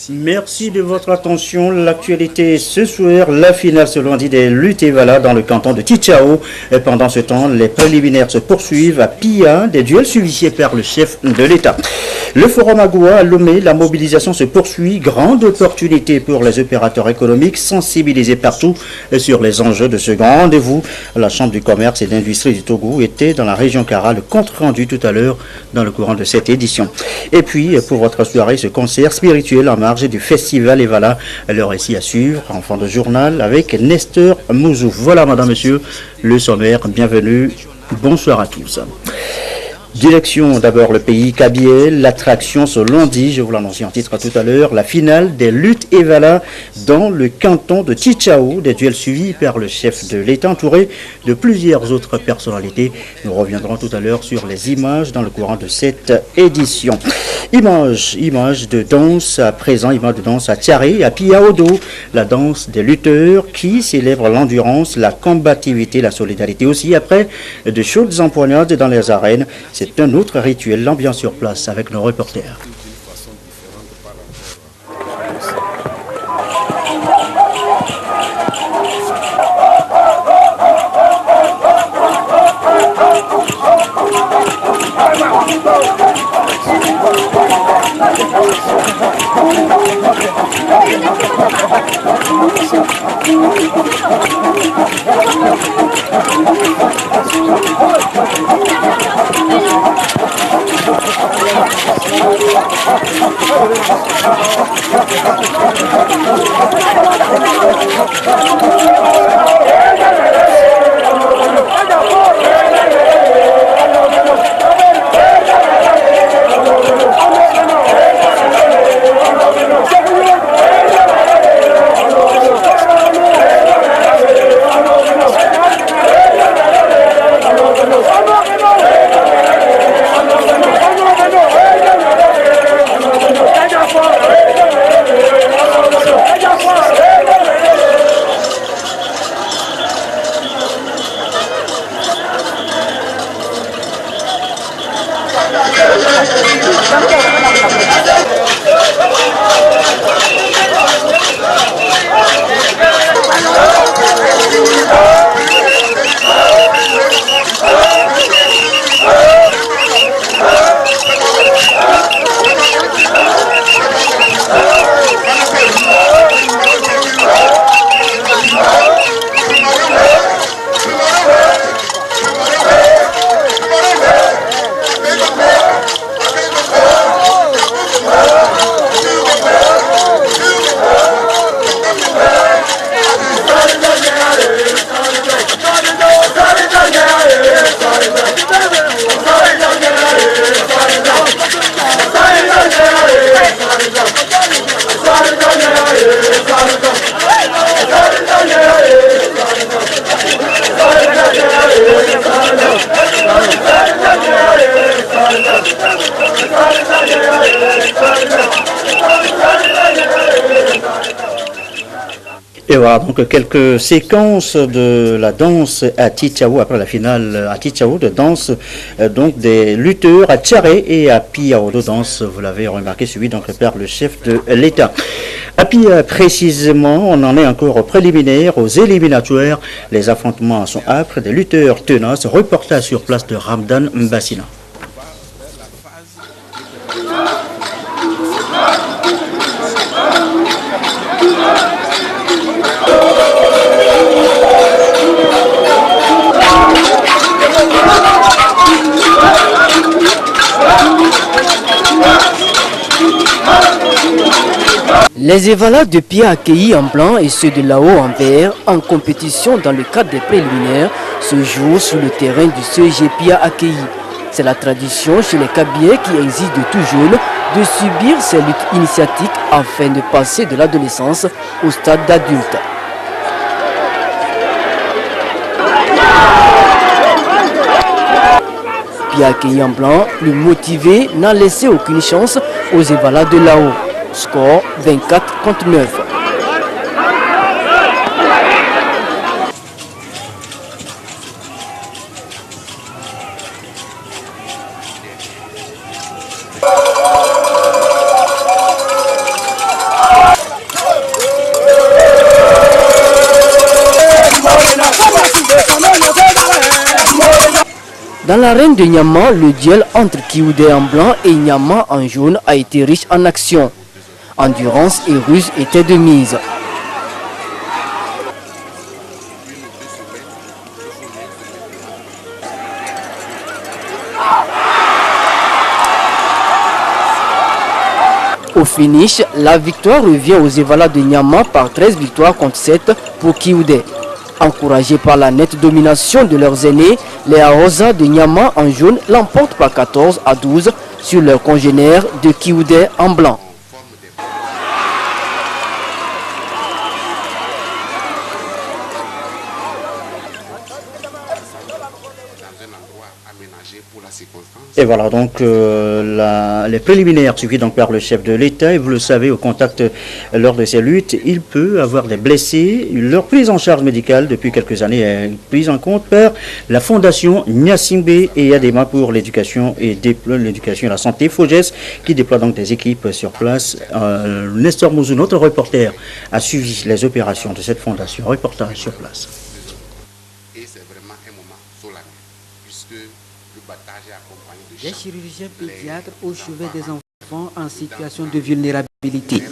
Merci de votre attention. L'actualité ce soir, la finale ce lundi des luttes Evala dans le canton de Tichao. Et pendant ce temps, les préliminaires se poursuivent à Pia, des duels suivis par le chef de l'État. Le forum Agoua à Lomé, la mobilisation se poursuit. Grande opportunité pour les opérateurs économiques sensibilisés partout sur les enjeux de ce grand rendez-vous. La Chambre du commerce et d'industrie du Togo était dans la région Kara. Le compte rendu tout à l'heure dans le courant de cette édition. Et puis, pour votre soirée, ce concert spirituel en marge du festival Evala. Le récit à suivre en fin de journal avec Nestor Mouzou. Voilà, madame, monsieur, le sommaire. Bienvenue. Bonsoir à tous. Direction d'abord le pays Kabylie, l'attraction ce lundi, je vous l'annonce en titre tout à l'heure, la finale des luttes Evala dans le canton de Tichao, des duels suivis par le chef de l'État entouré de plusieurs autres personnalités. Nous reviendrons tout à l'heure sur les images dans le courant de cette édition. Images de danse à présent, images de danse à Tiaré, à Piaodo, la danse des lutteurs qui célèbre l'endurance, la combativité, la solidarité aussi après de chaudes empoignades dans les arènes. C'est un autre rituel, l'ambiance sur place avec nos reporters. Et voilà donc quelques séquences de la danse à Tichao après la finale à Tichao de danse donc des lutteurs à Tiaré et à Piao de danse, vous l'avez remarqué, suivi donc par le chef de l'État. À Pia précisément, on en est encore aux préliminaires, aux éliminatoires. Les affrontements sont âpres, des lutteurs tenaces. Reportage sur place de Ramdan Mbassina. Les Evala de Pia accueillis en blanc et ceux de Lao en vert en compétition dans le cadre des préliminaires se jouent sur le terrain du CG Pia accueilli. C'est la tradition chez les Kabyliens qui exige de tout jeune de subir ces luttes initiatiques afin de passer de l'adolescence au stade d'adulte. Pia accueilli en blanc, le motivé n'a laissé aucune chance aux Evala de Lao. Score 24-9. Dans l'arène de Niama, le duel entre Kioudé en blanc et Niama en jaune a été riche en action. Endurance et ruse étaient de mise. Au finish, la victoire revient aux Evala de Niama par 13 victoires contre 7 pour Kioudé. Encouragés par la nette domination de leurs aînés, les Arosa de Niama en jaune l'emportent par 14-12 sur leurs congénères de Kioudé en blanc. Et voilà donc les préliminaires suivis donc par le chef de l'État. Et vous le savez, au contact lors de ces luttes, il peut avoir des blessés. Leur prise en charge médicale depuis quelques années est prise en compte par la Fondation Nyasimbe et Adema pour l'éducation et la santé, FOGES, qui déploie donc des équipes sur place. Nestor Mouzou, notre reporter, a suivi les opérations de cette fondation. Reportage sur place. Des chirurgiens pédiatres au chevet des enfants en situation de vulnérabilité.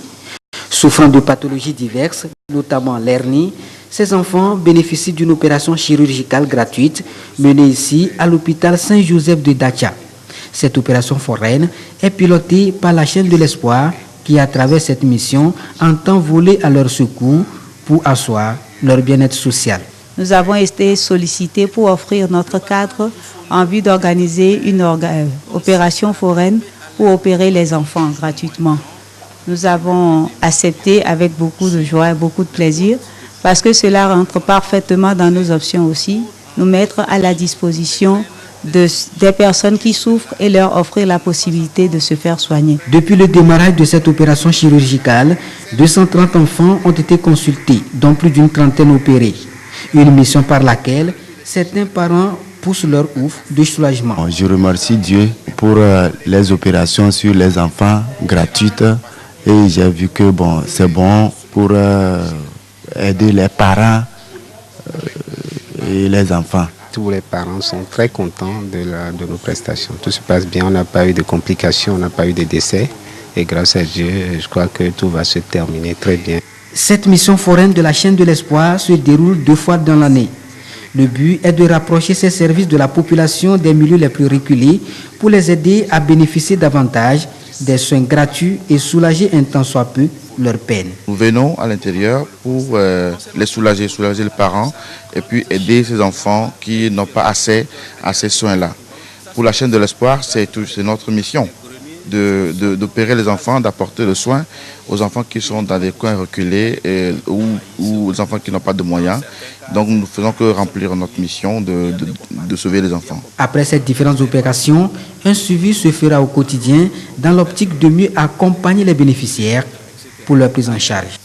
Souffrant de pathologies diverses, notamment l'hernie, ces enfants bénéficient d'une opération chirurgicale gratuite menée ici à l'hôpital Saint-Joseph de Dacha. Cette opération foraine est pilotée par la chaîne de l'espoir qui, à travers cette mission, entend voler à leur secours pour asseoir leur bien-être social. Nous avons été sollicités pour offrir notre cadre en vue d'organiser une opération foraine pour opérer les enfants gratuitement. Nous avons accepté avec beaucoup de joie et beaucoup de plaisir parce que cela rentre parfaitement dans nos options aussi, nous mettre à la disposition des personnes qui souffrent et leur offrir la possibilité de se faire soigner. Depuis le démarrage de cette opération chirurgicale, 230 enfants ont été consultés, dont plus d'une trentaine opérés. Une mission par laquelle certains parents poussent leur ouf de soulagement. Je remercie Dieu pour les opérations sur les enfants gratuites et j'ai vu que c'est bon pour aider les parents et les enfants. Tous les parents sont très contents de nos prestations. Tout se passe bien, on n'a pas eu de complications, on n'a pas eu de décès et grâce à Dieu, je crois que tout va se terminer très bien. Cette mission foraine de la chaîne de l'espoir se déroule 2 fois dans l'année. Le but est de rapprocher ces services de la population des milieux les plus reculés pour les aider à bénéficier davantage des soins gratuits et soulager un tant soit peu leur peine. Nous venons à l'intérieur pour les soulager les parents et puis aider ces enfants qui n'ont pas accès à ces soins-là. Pour la chaîne de l'espoir, c'est notre mission d'opérer les enfants, d'apporter le soin aux enfants qui sont dans des coins reculés ou aux enfants qui n'ont pas de moyens. Donc nous ne faisons que remplir notre mission de sauver les enfants. Après ces différentes opérations, un suivi se fera au quotidien dans l'optique de mieux accompagner les bénéficiaires pour leur prise en charge.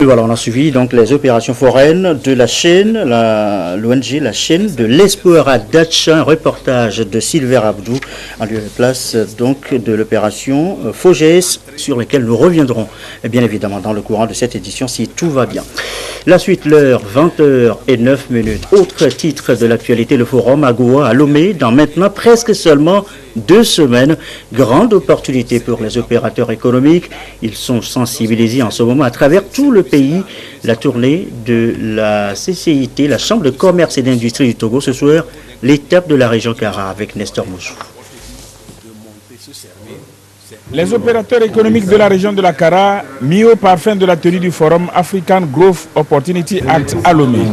Et voilà, on a suivi donc les opérations foraines de la chaîne, l'ONG, la chaîne de l'espoir à Dacha, un reportage de Silver Abdou en lieu et place donc de l'opération FOGES sur lesquelles nous reviendrons bien évidemment dans le courant de cette édition si tout va bien. La suite, l'heure, 20h09. Autre titre de l'actualité, le forum AGOA à Lomé dans maintenant presque seulement 2 semaines. Grande opportunité pour les opérateurs économiques. Ils sont sensibilisés en ce moment à travers tout le pays. La tournée de la CCIT, la Chambre de commerce et d'industrie du Togo, ce soir, l'étape de la région Kara avec Nestor Moussou. Les opérateurs économiques de la région de la Kara, mis au parfum de la tenue du forum African Growth Opportunity Act à Lomé.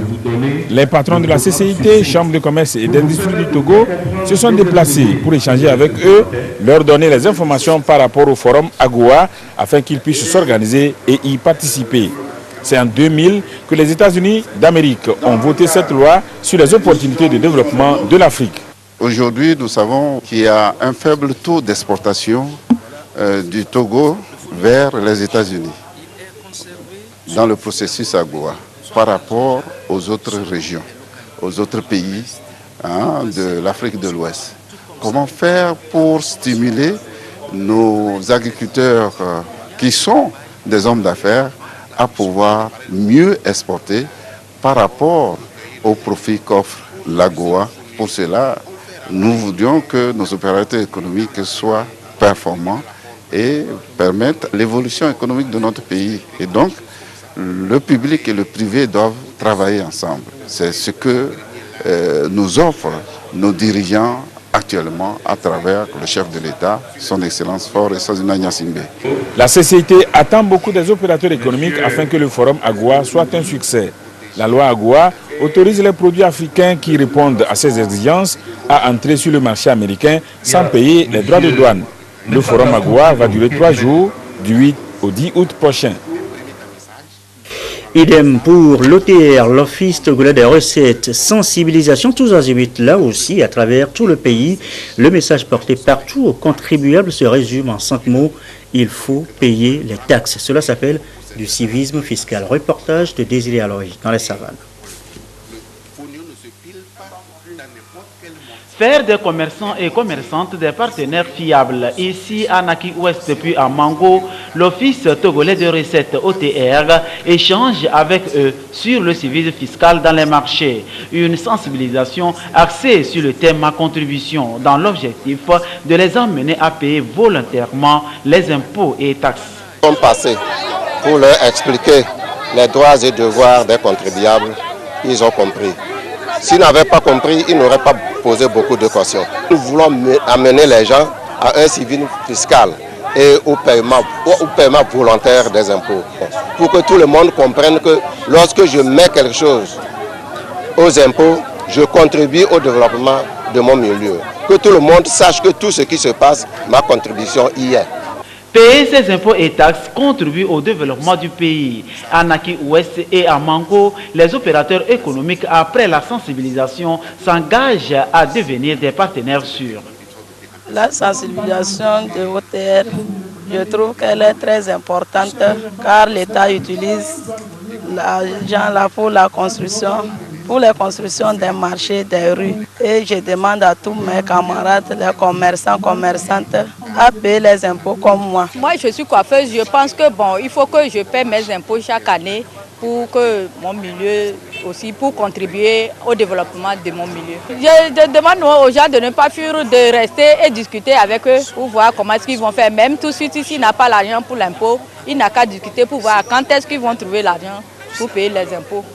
Les patrons de la CCIT, Chambre de commerce et d'industrie du Togo, se sont déplacés pour échanger avec eux, leur donner les informations par rapport au forum AGOA afin qu'ils puissent s'organiser et y participer. C'est en 2000 que les États-Unis d'Amérique ont voté cette loi sur les opportunités de développement de l'Afrique. Aujourd'hui, nous savons qu'il y a un faible taux d'exportation du Togo vers les États-Unis dans le processus AGOA par rapport aux autres régions, aux autres pays de l'Afrique de l'Ouest. Comment faire pour stimuler nos agriculteurs qui sont des hommes d'affaires à pouvoir mieux exporter par rapport aux profits qu'offre l'AGOA? Pour cela, nous voudrions que nos opérateurs économiques soient performants et permettent l'évolution économique de notre pays. Et donc, le public et le privé doivent travailler ensemble. C'est ce que nous offrent nos dirigeants actuellement à travers le chef de l'État, son Excellence Faure Esazina Gnassingbé. La CCIT attend beaucoup des opérateurs économiques afin que le forum AGOA soit un succès. La loi AGOA autorise les produits africains qui répondent à ces exigences à entrer sur le marché américain sans payer les droits de douane. Le forum AGOA va durer 3 jours, du 8 au 10 août prochain. Idem pour l'OTR, l'Office togolais des recettes, sensibilisation tous azimuts, là aussi à travers tout le pays. Le message porté partout aux contribuables se résume en 5 mots, il faut payer les taxes. Cela s'appelle du civisme fiscal. Reportage de Désiré Aloy dans les savanes. Faire des commerçants et commerçantes des partenaires fiables. Ici à Naki Ouest puis à Mango, l'Office togolais de recettes OTR échange avec eux sur le civisme fiscal dans les marchés. Une sensibilisation axée sur le thème à contribution dans l'objectif de les emmener à payer volontairement les impôts et taxes. Nous sommes passés pour leur expliquer les droits et devoirs des contribuables. Ils ont compris. S'ils n'avaient pas compris, ils n'auraient pas posé beaucoup de questions. Nous voulons amener les gens à un civisme fiscal et au paiement volontaire des impôts. Pour que tout le monde comprenne que lorsque je mets quelque chose aux impôts, je contribue au développement de mon milieu. Que tout le monde sache que tout ce qui se passe, ma contribution y est. Payer ses impôts et taxes contribue au développement du pays. À Naki Ouest et à Mango, les opérateurs économiques, après la sensibilisation, s'engagent à devenir des partenaires sûrs. La sensibilisation de OTR, je trouve qu'elle est très importante car l'État utilise l'argent là pour la construction, pour les constructions des marchés, des rues. Et je demande à tous mes camarades, les commerçants, commerçantes, à payer les impôts comme moi. Moi, je suis coiffeuse, je pense que il faut que je paie mes impôts chaque année pour que mon milieu aussi, pour contribuer au développement de mon milieu. Je demande aux gens de ne pas fuir, de rester et discuter avec eux pour voir comment est-ce qu'ils vont faire. Même tout de suite, s'il n'a pas l'argent pour l'impôt, il n'a qu'à discuter pour voir quand est-ce qu'ils vont trouver l'argent pour payer les impôts.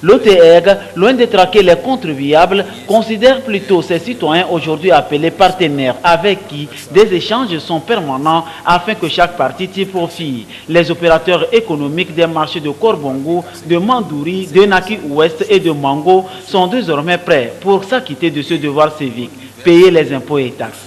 L'OTR, loin de traquer les contribuables, considère plutôt ses citoyens aujourd'hui appelés partenaires avec qui des échanges sont permanents afin que chaque partie tire profit. Les opérateurs économiques des marchés de Korbongo, de Mandouri, de Naki Ouest et de Mango sont désormais prêts pour s'acquitter de ce devoir civique, payer les impôts et taxes.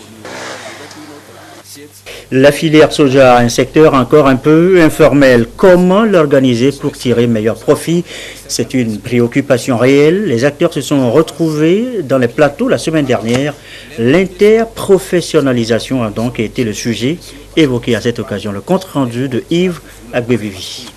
La filière soja, un secteur encore un peu informel. Comment l'organiser pour tirer meilleur profit? C'est une préoccupation réelle. Les acteurs se sont retrouvés dans les plateaux la semaine dernière. L'interprofessionnalisation a donc été le sujet évoqué à cette occasion. Le compte rendu de Yves Agbevivi.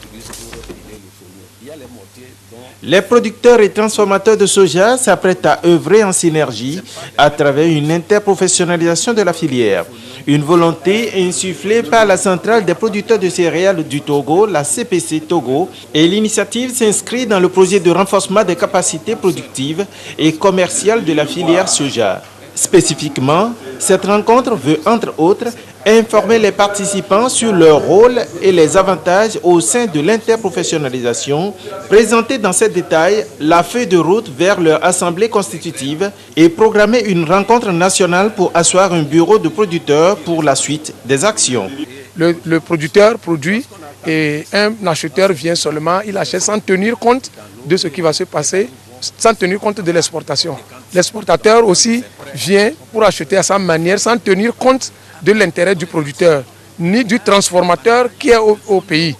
Les producteurs et transformateurs de soja s'apprêtent à œuvrer en synergie à travers une interprofessionnalisation de la filière. Une volonté insufflée par la centrale des producteurs de céréales du Togo, la CPC Togo, et l'initiative s'inscrit dans le projet de renforcement des capacités productives et commerciales de la filière soja. Spécifiquement, cette rencontre veut, entre autres, informer les participants sur leur rôle et les avantages au sein de l'interprofessionnalisation, présenter dans ces détails la feuille de route vers leur assemblée constitutive et programmer une rencontre nationale pour asseoir un bureau de producteurs pour la suite des actions. Le producteur produit et un acheteur vient seulement, il achète sans tenir compte de ce qui va se passer, sans tenir compte de l'exportation. L'exportateur aussi vient pour acheter à sa manière sans tenir compte de l'intérêt du producteur, ni du transformateur qui est au pays.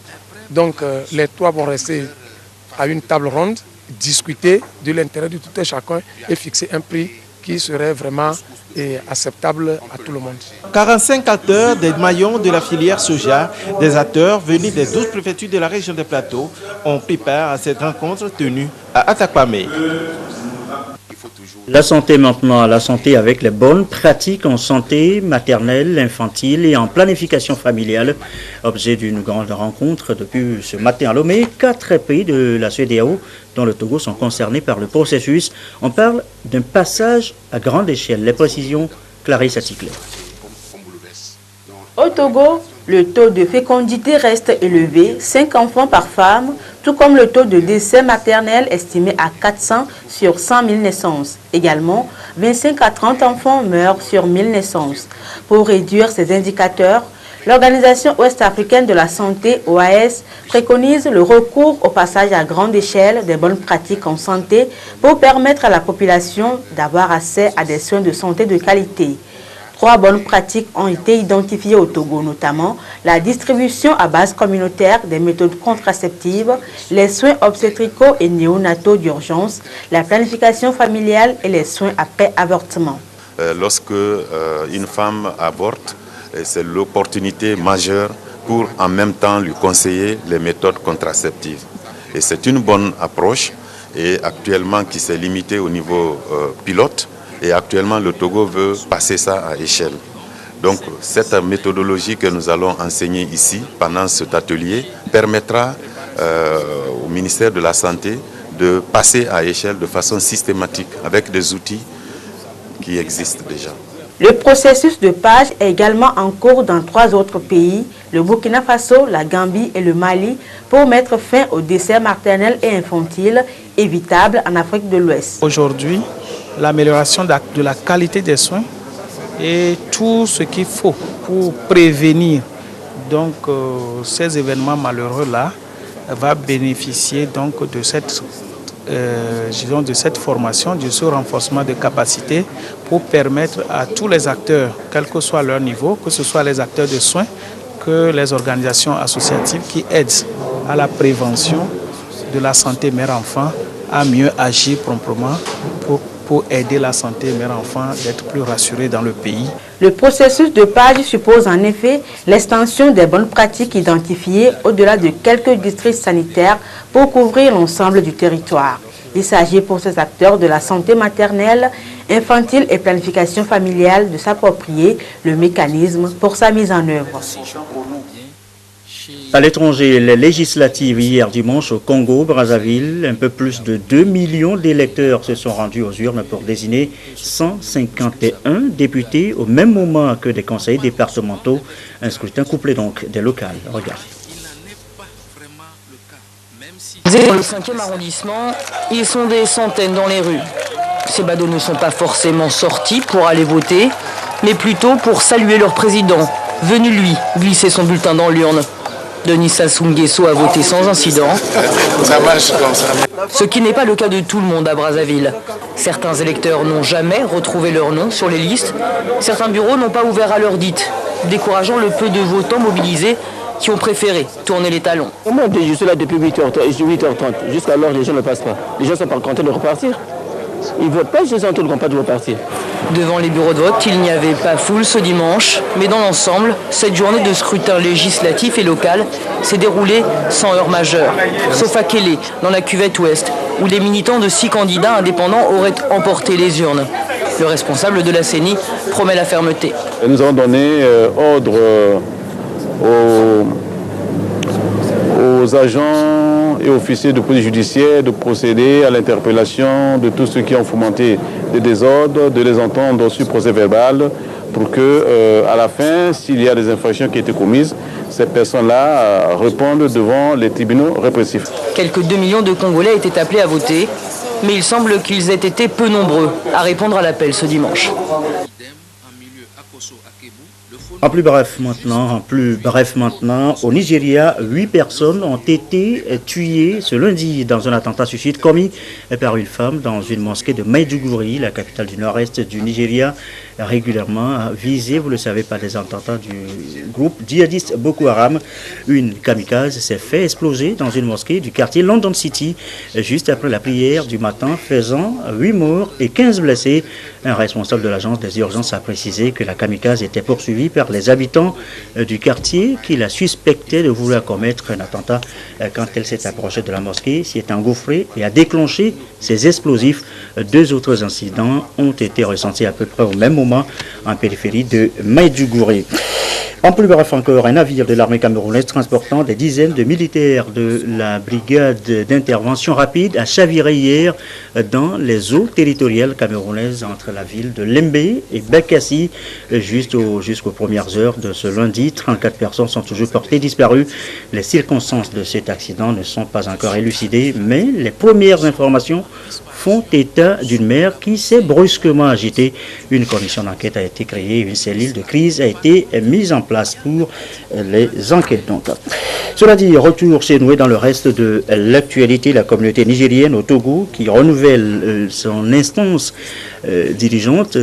Donc les trois vont rester à une table ronde, discuter de l'intérêt de tout un chacun et fixer un prix qui serait vraiment acceptable à tout le monde. 45 acteurs des maillons de la filière soja, des acteurs venus des 12 préfectures de la région des Plateaux, ont pris part à cette rencontre tenue à Atakwame. La santé maintenant, la santé avec les bonnes pratiques en santé maternelle, infantile et en planification familiale. Objet d'une grande rencontre depuis ce matin à Lomé, 4 pays de la CEDEAO, dont le Togo, sont concernés par le processus. On parle d'un passage à grande échelle. Les précisions, Clarisse Atikler. Au Togo, le taux de fécondité reste élevé, 5 enfants par femme, tout comme le taux de décès maternel estimé à 400 sur 100 000 naissances. Également, 25 à 30 enfants meurent sur 1000 naissances. Pour réduire ces indicateurs, l'Organisation ouest-africaine de la santé, OAS, préconise le recours au passage à grande échelle des bonnes pratiques en santé pour permettre à la population d'avoir accès à des soins de santé de qualité. 3 bonnes pratiques ont été identifiées au Togo, notamment la distribution à base communautaire des méthodes contraceptives, les soins obstétricaux et néonataux d'urgence, la planification familiale et les soins après avortement. Lorsque une femme avorte, c'est l'opportunité majeure pour en même temps lui conseiller les méthodes contraceptives. Et c'est une bonne approche et actuellement qui s'est limitée au niveau pilote. Et actuellement, le Togo veut passer ça à échelle. Donc, cette méthodologie que nous allons enseigner ici, pendant cet atelier, permettra au ministère de la Santé de passer à échelle de façon systématique, avec des outils qui existent déjà. Le processus de page est également en cours dans 3 autres pays, le Burkina Faso, la Gambie et le Mali, pour mettre fin aux décès maternels et infantiles évitables en Afrique de l'Ouest. Aujourd'hui, l'amélioration de la qualité des soins et tout ce qu'il faut pour prévenir donc, ces événements malheureux-là va bénéficier donc, de cette formation, de ce renforcement de capacité pour permettre à tous les acteurs, quel que soit leur niveau, que ce soit les acteurs de soins, que les organisations associatives qui aident à la prévention de la santé mère-enfant, à mieux agir promptement pour aider la santé mère-enfant d'être plus rassurée dans le pays. Le processus de page suppose en effet l'extension des bonnes pratiques identifiées au-delà de quelques districts sanitaires pour couvrir l'ensemble du territoire. Il s'agit pour ces acteurs de la santé maternelle, infantile et planification familiale de s'approprier le mécanisme pour sa mise en œuvre. À l'étranger, les législatives hier dimanche au Congo-Brazzaville, un peu plus de 2 millions d'électeurs se sont rendus aux urnes pour désigner 151 députés au même moment que des conseils départementaux. Un scrutin couplé donc des locales. Regarde. Dans le 5e arrondissement, ils sont des centaines dans les rues. Ces badauds ne sont pas forcément sortis pour aller voter, mais plutôt pour saluer leur président, venu lui glisser son bulletin dans l'urne. Denis Sassou Nguesso a voté sans incident, ce qui n'est pas le cas de tout le monde à Brazzaville. Certains électeurs n'ont jamais retrouvé leur nom sur les listes. Certains bureaux n'ont pas ouvert à l'heure dite, décourageant le peu de votants mobilisés qui ont préféré tourner les talons. Moi, je suis là depuis 8h30. Jusqu'alors, les gens ne passent pas. Les gens sont pas contents de repartir. Ils ne votent pas, ils sont tous contents de repartir. Devant les bureaux de vote, il n'y avait pas foule ce dimanche, mais dans l'ensemble, cette journée de scrutin législatif et local s'est déroulée sans heure majeure, sauf à Kélé, dans la cuvette ouest, où les militants de 6 candidats indépendants auraient emporté les urnes. Le responsable de la CENI promet la fermeté. Nous avons donné ordre aux agents et officiers de police judiciaire de procéder à l'interpellation de tous ceux qui ont fomenté des désordres, de les entendre sur procès verbal pour que, à la fin, s'il y a des infractions qui ont été commises, ces personnes-là répondent devant les tribunaux répressifs. Quelques 2 millions de Congolais étaient appelés à voter, mais il semble qu'ils aient été peu nombreux à répondre à l'appel ce dimanche. En plus bref maintenant, au Nigeria, 8 personnes ont été tuées ce lundi dans un attentat suicide commis par une femme dans une mosquée de Maiduguri, la capitale du nord-est du Nigeria. régulièrement visée, vous le savez, par des attentats du groupe djihadiste Boko Haram. Une kamikaze s'est fait exploser dans une mosquée du quartier London City juste après la prière du matin, faisant 8 morts et 15 blessés. Un responsable de l'agence des urgences a précisé que la kamikaze était poursuivie par les habitants du quartier qui la suspectaient de vouloir commettre un attentat quand elle s'est approchée de la mosquée, s'y est engouffrée et a déclenché ces explosifs. 2 autres incidents ont été ressentis à peu près au même moment en périphérie de Maïdougouré. En plus bref encore, un navire de l'armée camerounaise transportant des dizaines de militaires de la brigade d'intervention rapide a chaviré hier dans les eaux territoriales camerounaises entre la ville de Lembe et Bekassi jusqu'aux premières heures de ce lundi. 34 personnes sont toujours portées disparues. Les circonstances de cet accident ne sont pas encore élucidées, mais les premières informations font état d'une mer qui s'est brusquement agitée. Une commission d'enquête a été créée, une cellule de crise a été mise en place pour les enquêtes. Donc, cela dit, retour chez nous dans le reste de l'actualité, la communauté nigérienne au Togo qui renouvelle son instance dirigeante,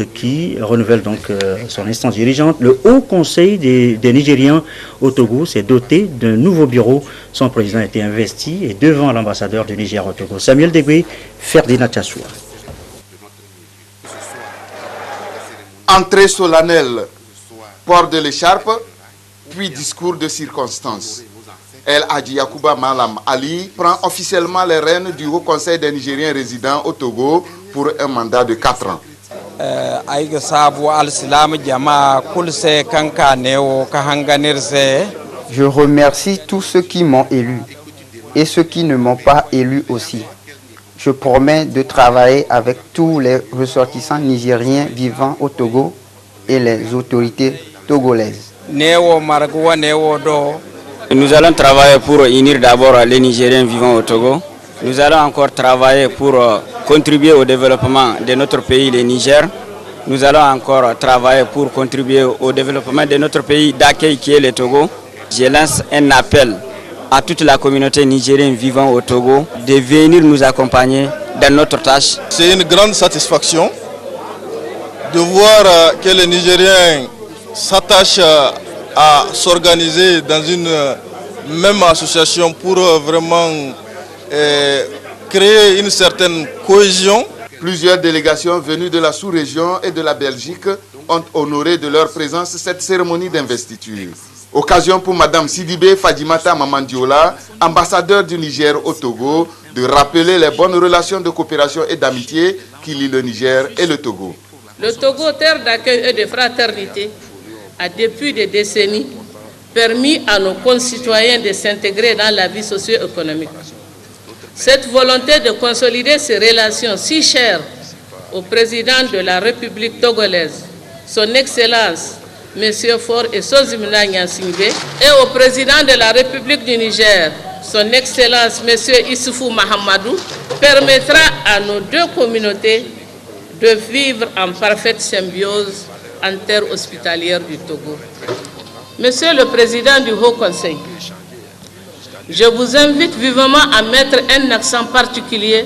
Le Haut Conseil des Nigériens au Togo s'est doté d'un nouveau bureau. Son président a été investi et devant l'ambassadeur du Niger au Togo, Samuel Degwe, Ferdinand Tchassoua. Entrée solennelle, port de l'écharpe, puis discours de circonstance. El Hadji Yacouba Malam Ali prend officiellement les rênes du Haut Conseil des Nigériens résidents au Togo pour un mandat de 4 ans. Je remercie tous ceux qui m'ont élu et ceux qui ne m'ont pas élu aussi. Je promets de travailler avec tous les ressortissants nigériens vivant au Togo et les autorités togolaises. Nous allons travailler pour unir d'abord les Nigériens vivant au Togo. Nous allons encore travailler pour contribuer au développement de notre pays, le Niger. Nous allons encore travailler pour contribuer au développement de notre pays d'accueil qui est le Togo. Je lance un appel à toute la communauté nigérienne vivant au Togo de venir nous accompagner dans notre tâche. C'est une grande satisfaction de voir que les Nigériens s'attachent à s'organiser dans une même association pour vraiment créer une certaine cohésion. Plusieurs délégations venues de la sous-région et de la Belgique ont honoré de leur présence cette cérémonie d'investiture. Occasion pour Mme Sidibé Fadimata Mamandiola, ambassadeur du Niger au Togo, de rappeler les bonnes relations de coopération et d'amitié qui lient le Niger et le Togo. Le Togo, terre d'accueil et de fraternité, a depuis des décennies permis à nos concitoyens de s'intégrer dans la vie socio-économique. Cette volonté de consolider ces relations si chères au président de la République togolaise, son Excellence M. Faure et Sozimina Nyansingbe, et au président de la République du Niger, son Excellence M. Issoufou Mahamadou, permettra à nos deux communautés de vivre en parfaite symbiose en terre hospitalière du Togo. Monsieur le Président du Haut Conseil, je vous invite vivement à mettre un accent particulier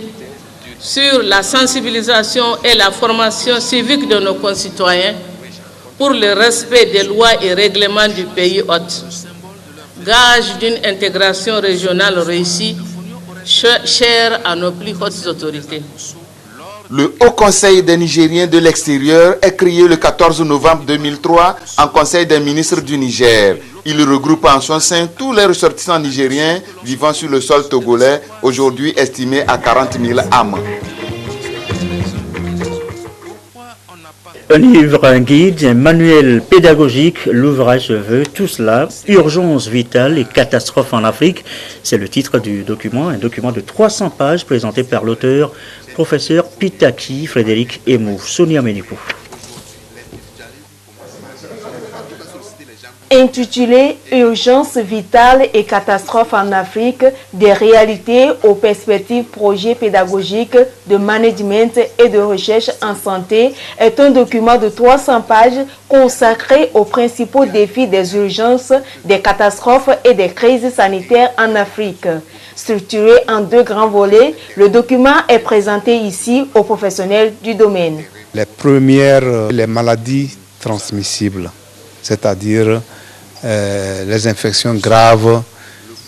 sur la sensibilisation et la formation civique de nos concitoyens pour le respect des lois et règlements du pays hôte, gage d'une intégration régionale réussie, chère à nos plus hautes autorités. Le Haut Conseil des Nigériens de l'extérieur est créé le 14 novembre 2003 en Conseil des ministres du Niger. Il regroupe en son sein tous les ressortissants nigériens vivant sur le sol togolais, aujourd'hui estimés à 40 000 âmes. Un livre, un guide, un manuel pédagogique, l'ouvrage se veut tout cela, urgence vitale et catastrophe en Afrique. C'est le titre du document, un document de 300 pages présenté par l'auteur, professeur Pitaki Frédéric Emou. Sonia Ménico. Intitulé « Urgence vitale et catastrophe en Afrique, des réalités aux perspectives projets pédagogiques de management et de recherche en santé » est un document de 300 pages consacré aux principaux défis des urgences, des catastrophes et des crises sanitaires en Afrique. Structuré en 2 grands volets, le document est présenté ici aux professionnels du domaine. les premières les maladies transmissibles, c'est-à-dire les infections graves,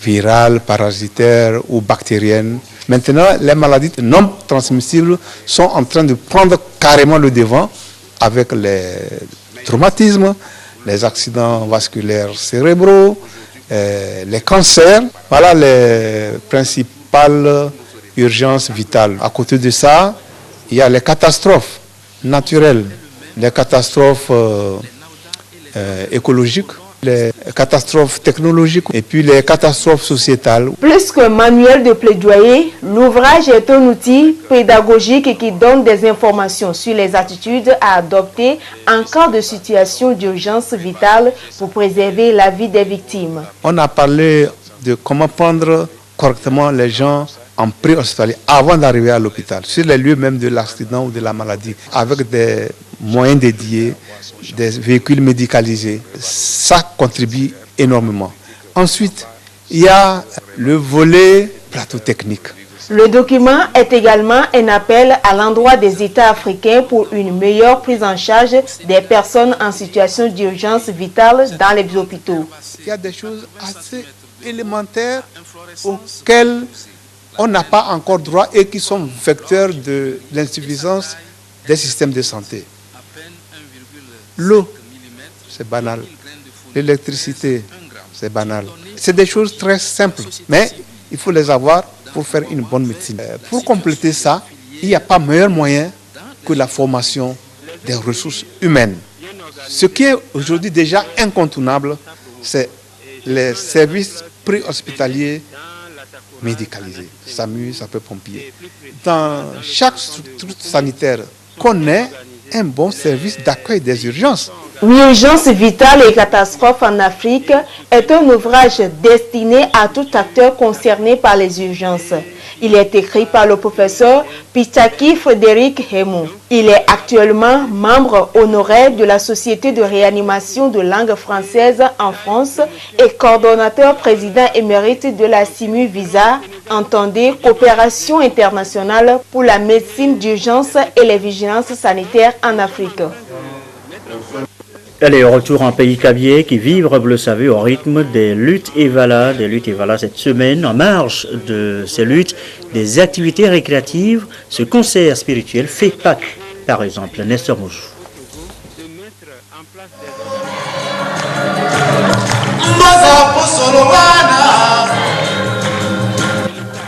virales, parasitaires ou bactériennes. Maintenant, les maladies non transmissibles sont en train de prendre carrément le devant avec les traumatismes, les accidents vasculaires cérébraux, les cancers. Voilà les principales urgences vitales. À côté de ça, il y a les catastrophes naturelles, les catastrophes écologiques, les catastrophes technologiques et puis les catastrophes sociétales. Plus qu'un manuel de plaidoyer, l'ouvrage est un outil pédagogique qui donne des informations sur les attitudes à adopter en cas de situation d'urgence vitale pour préserver la vie des victimes. On a parlé de comment prendre correctement les gens en pré-hospitalier avant d'arriver à l'hôpital, sur les lieux même de l'accident ou de la maladie, avec des moyens dédiés, des véhicules médicalisés. Ça contribue énormément. Ensuite, il y a le volet plateau technique. Le document est également un appel à l'endroit des États africains pour une meilleure prise en charge des personnes en situation d'urgence vitale dans les hôpitaux. Il y a des choses assez élémentaires auxquelles on n'a pas encore droit et qui sont vecteurs de l'insuffisance des systèmes de santé. L'eau, c'est banal. L'électricité, c'est banal. C'est des choses très simples, mais il faut les avoir pour faire une bonne médecine. Pour compléter ça, il n'y a pas meilleur moyen que la formation des ressources humaines. Ce qui est aujourd'hui déjà incontournable, c'est les services préhospitaliers médicalisés, SAMU, sapeurs-pompiers. Dans chaque structure sanitaire, qu'on ait un bon service d'accueil des urgences. Urgence vitale et catastrophe en Afrique est un ouvrage destiné à tout acteur concerné par les urgences. Il est écrit par le professeur Pitaki Frédéric Hemou. Il est actuellement membre honoraire de la Société de réanimation de langue française en France et coordonnateur président émérite de la CIMU Visa, entendez Coopération internationale pour la médecine d'urgence et les vigilances sanitaires en Afrique. Allez, retour en pays cabier qui vibre, vous le savez, au rythme des luttes et valas cette semaine. En marge de ces luttes, des activités récréatives, ce concert spirituel fait Pâques, par exemple, Nestor Moujou.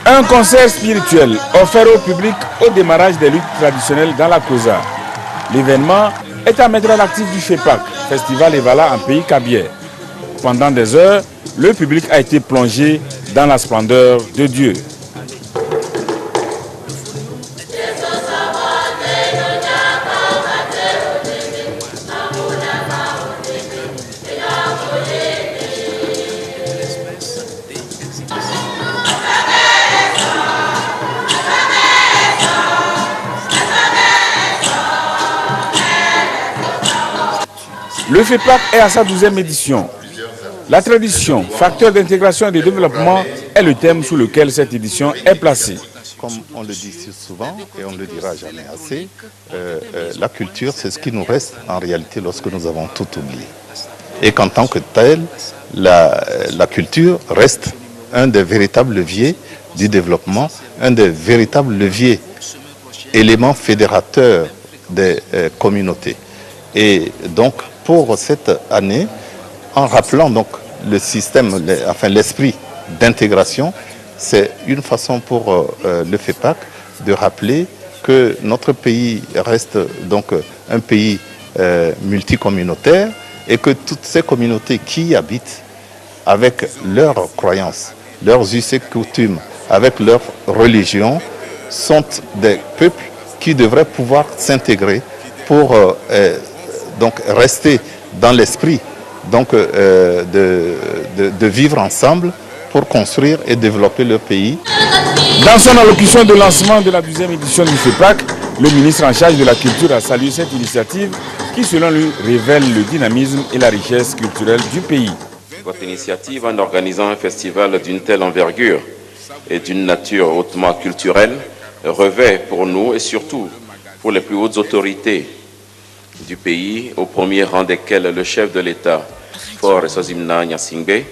Un concert spirituel offert au public au démarrage des luttes traditionnelles dans la Kosa. L'événement est à mettre à l'actif du FEPAC, Festival Evala en pays cabier. Pendant des heures, le public a été plongé dans la splendeur de Dieu. Le FEPAC est à sa 12e édition. La tradition, facteur d'intégration et de développement, est le thème sous lequel cette édition est placée. Comme on le dit souvent, et on ne le dira jamais assez, la culture, c'est ce qui nous reste en réalité lorsque nous avons tout oublié. Et qu'en tant que tel, la culture reste un des véritables leviers du développement, un des véritables leviers, éléments fédérateurs des communautés. Et donc, pour cette année, en rappelant donc le système, l'esprit d'intégration, c'est une façon pour le FEPAC de rappeler que notre pays reste donc un pays multicommunautaire et que toutes ces communautés qui y habitent, avec leurs croyances, leurs us et coutumes, avec leur religion, sont des peuples qui devraient pouvoir s'intégrer pour donc rester dans l'esprit donc de vivre ensemble pour construire et développer leur pays. Dans son allocution de lancement de la 12e édition du FEPAC, le ministre en charge de la culture a salué cette initiative qui, selon lui, révèle le dynamisme et la richesse culturelle du pays. Votre initiative en organisant un festival d'une telle envergure et d'une nature hautement culturelle revêt pour nous et surtout pour les plus hautes autorités du pays, au premier rang desquels le chef de l'État, Faure Eswazimana Gnassingbé,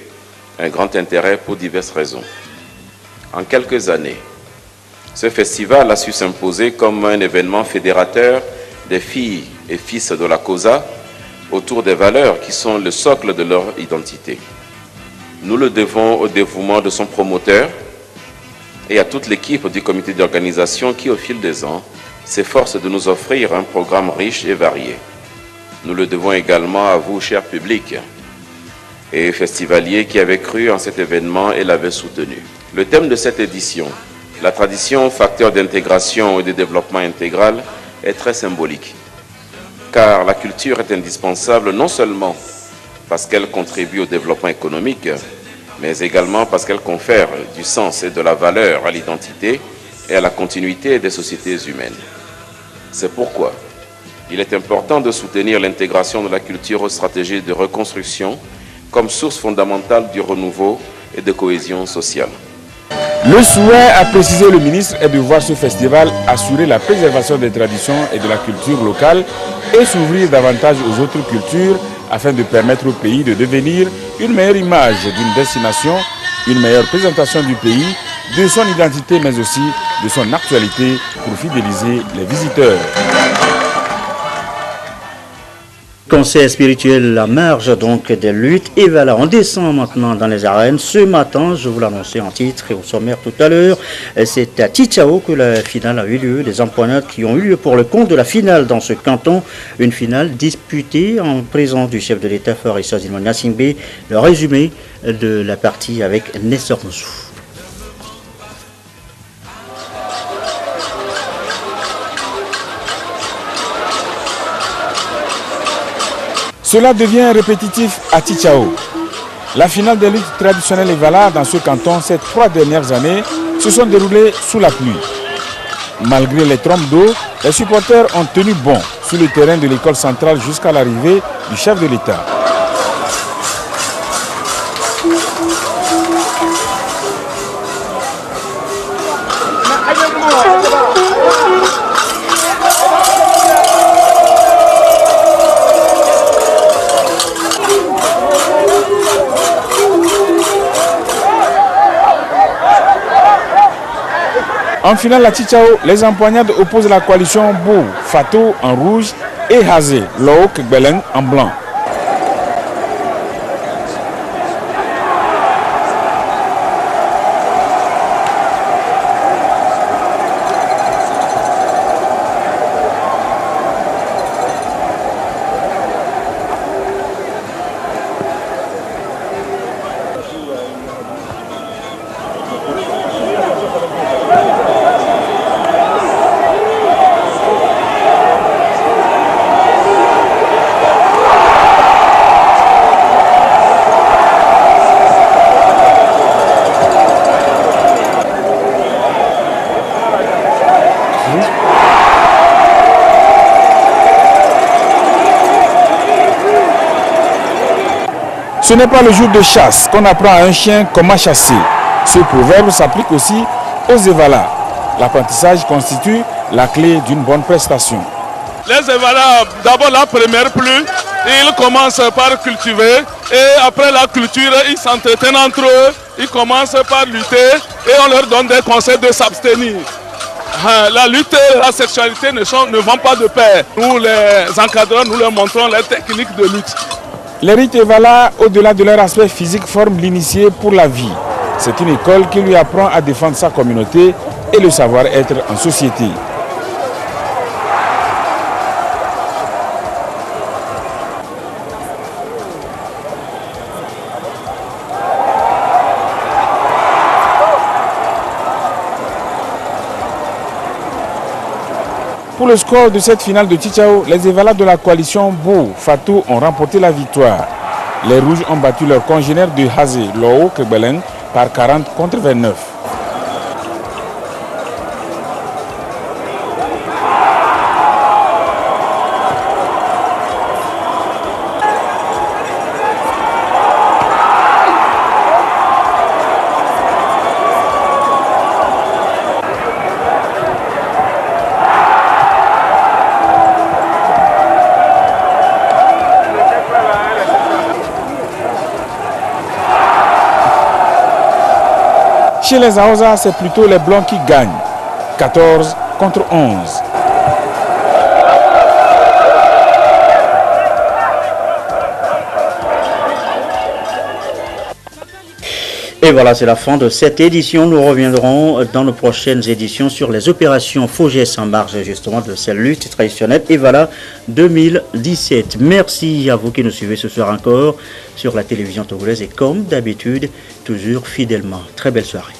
un grand intérêt pour diverses raisons. En quelques années, ce festival a su s'imposer comme un événement fédérateur des filles et fils de la Kosa autour des valeurs qui sont le socle de leur identité. Nous le devons au dévouement de son promoteur et à toute l'équipe du comité d'organisation qui, au fil des ans, s'efforce de nous offrir un programme riche et varié. Nous le devons également à vous, chers publics et festivaliers, qui avez cru en cet événement et l'avez soutenu. Le thème de cette édition, la tradition, facteur d'intégration et de développement intégral, est très symbolique. Car la culture est indispensable non seulement parce qu'elle contribue au développement économique, mais également parce qu'elle confère du sens et de la valeur à l'identité et à la continuité des sociétés humaines. C'est pourquoi il est important de soutenir l'intégration de la culture aux stratégies de reconstruction comme source fondamentale du renouveau et de cohésion sociale. Le souhait, a précisé le ministre, est de voir ce festival assurer la préservation des traditions et de la culture locale et s'ouvrir davantage aux autres cultures afin de permettre au pays de devenir une meilleure image d'une destination, une meilleure présentation du pays, de son identité mais aussi de son actualité pour fidéliser les visiteurs. Conseil spirituel, la marge donc des luttes. Et voilà, on descend maintenant dans les arènes. Ce matin, je vous l'annonçais en titre et au sommaire tout à l'heure, c'est à Tchitchao que la finale a eu lieu. Des empoignades qui ont eu lieu pour le compte de la finale dans ce canton. Une finale disputée en présence du chef de l'État, Faure Eswazimana Gnassingbé. Le résumé de la partie avec Nessor Moussou. Cela devient répétitif à Tchitchao. La finale des luttes traditionnelles Evala dans ce canton ces 3 dernières années se sont déroulées sous la pluie. Malgré les trompes d'eau, les supporters ont tenu bon sur le terrain de l'école centrale jusqu'à l'arrivée du chef de l'État. En finale à Tchitchao, les empoignades opposent la coalition Bou Fatou en rouge et Hazé Louk Gbeleng en blanc. Ce n'est pas le jour de chasse qu'on apprend à un chien comment chasser. Ce proverbe s'applique aussi aux Evala. L'apprentissage constitue la clé d'une bonne prestation. Les Evala, d'abord la première pluie, ils commencent par cultiver et après la culture, ils s'entretiennent entre eux, ils commencent par lutter et on leur donne des conseils de s'abstenir. La lutte et la sexualité ne vont pas de pair. Nous, les encadreurs, nous leur montrons les techniques de lutte. Les rites Evala, au-delà de leur aspect physique, forment l'initié pour la vie. C'est une école qui lui apprend à défendre sa communauté et le savoir-être en société. Pour le score de cette finale de Tchitchao, les Evala de la coalition Bou Fatou ont remporté la victoire. Les Rouges ont battu leurs congénères de Hazé Louk Gbeleng par 40 contre 29. Chez les Aouza, c'est plutôt les Blancs qui gagnent. 14 contre 11. Et voilà, c'est la fin de cette édition. Nous reviendrons dans nos prochaines éditions sur les opérations FOGES en marge justement de cette lutte traditionnelle. Et voilà, 2017. Merci à vous qui nous suivez ce soir encore sur la télévision togolaise et comme d'habitude, toujours fidèlement. Très belle soirée.